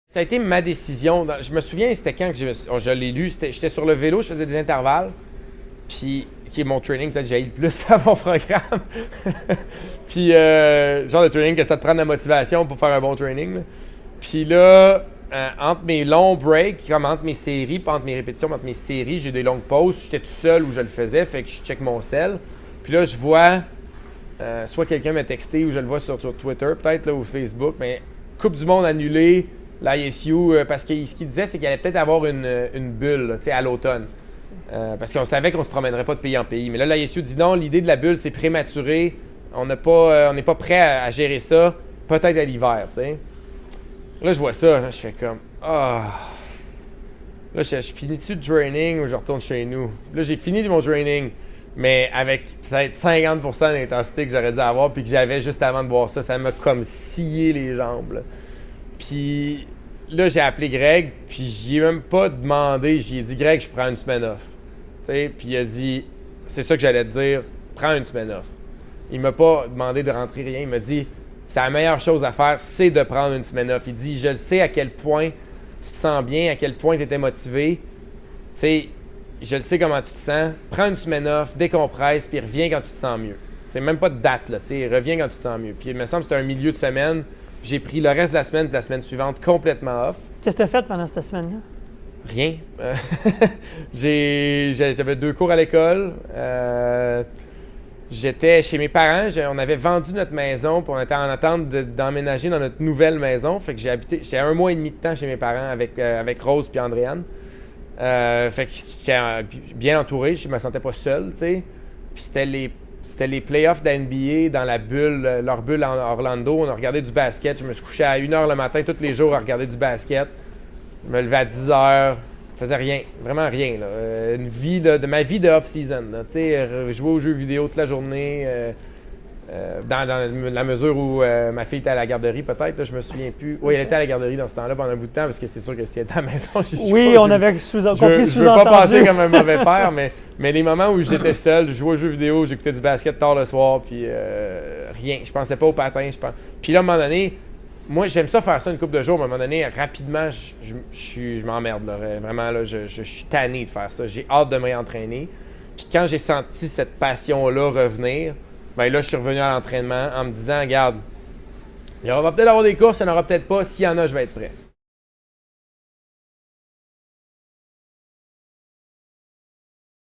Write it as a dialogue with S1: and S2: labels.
S1: Ça a été ma décision. Je me souviens, c'était quand que je l'ai lu. J'étais sur le vélo, je faisais des intervalles. Puis, qui est mon training, peut-être j'ai le plus à mon programme. Puis, genre de training que ça te prend de la motivation pour faire un bon training. Là. Puis là, entre mes longs breaks, comme entre mes séries, pas entre mes répétitions, mais entre mes séries, j'ai des longues pauses. J'étais tout seul où je le faisais, fait que je check mon cell. Puis là, je vois, soit quelqu'un m'a texté ou je le vois sur Twitter, peut-être, là, ou Facebook, mais Coupe du Monde annulée, l'ISU, parce que ce qu'il disait, c'est qu'il allait peut-être avoir une bulle là, à l'automne. Parce qu'on savait qu'on ne se promènerait pas de pays en pays. Mais là, l'ISU dit non, l'idée de la bulle, c'est prématuré. On n'est pas prêt à gérer ça. Peut-être à l'hiver, tu sais. Là, je vois ça. Là, je fais comme, ah. Là, je finis-tu le training ou je retourne chez nous? Là, j'ai fini mon training, mais avec peut-être 50% d'intensité que j'aurais dû avoir puis que j'avais juste avant de voir ça. Ça m'a comme scié les jambes, là. Puis là, j'ai appelé Greg, puis j'y ai même pas demandé. J'y ai dit, Greg, je prends une semaine off. T'sais, puis il a dit, c'est ça que j'allais te dire, prends une semaine off. Il m'a pas demandé de rentrer rien. Il m'a dit, c'est la meilleure chose à faire, c'est de prendre une semaine off. Il dit, je le sais à quel point tu te sens bien, à quel point tu étais motivé. T'sais, je le sais comment tu te sens. Prends une semaine off, décompresse, puis reviens quand tu te sens mieux. T'sais, même pas de date, là. Reviens quand tu te sens mieux. Puis il me semble que c'était un milieu de semaine. J'ai pris le reste de la semaine et la semaine suivante complètement off.
S2: Qu'est-ce que tu as fait pendant cette semaine-là?
S1: Rien. J'avais 2 cours à l'école. J'étais chez mes parents. On avait vendu notre maison puis on était en attente d'emménager dans notre nouvelle maison. Fait que j'étais 1 mois et demi de temps chez mes parents avec Rose et Andréane. Fait que j'étais bien entouré. Je me sentais pas seul, tu sais. Puis c'était les playoffs de la NBA dans la bulle, leur bulle en Orlando. On a regardé du basket. Je me suis couché à 1h le matin tous les jours à regarder du basket. Je me levais à 10h. Je faisais rien. Vraiment rien. Là. Une vie de ma vie de off-season. Tu sais, jouer aux jeux vidéo toute la journée. Dans la mesure où ma fille était à la garderie, peut-être. Là, je me souviens plus. Oui, elle était à la garderie dans ce temps-là pendant un bout de temps parce que c'est sûr que si elle était à la maison,
S2: on avait compris sous-entendu.
S1: Je veux pas passer comme un mauvais père, mais les moments où j'étais seul, je jouais aux jeux vidéo, j'écoutais du basket tard le soir, puis rien. Je pensais pas au patin. Puis là, à un moment donné, moi, j'aime ça faire ça une couple de jours, mais à un moment donné, rapidement, je m'emmerde. Là, vraiment, là, je suis tanné de faire ça. J'ai hâte de me réentraîner. Puis quand j'ai senti cette passion-là revenir, ben là, je suis revenu à l'entraînement en me disant, regarde, il y aura peut-être avoir des courses, il n'y en aura peut-être pas. S'il y en a, je vais être prêt.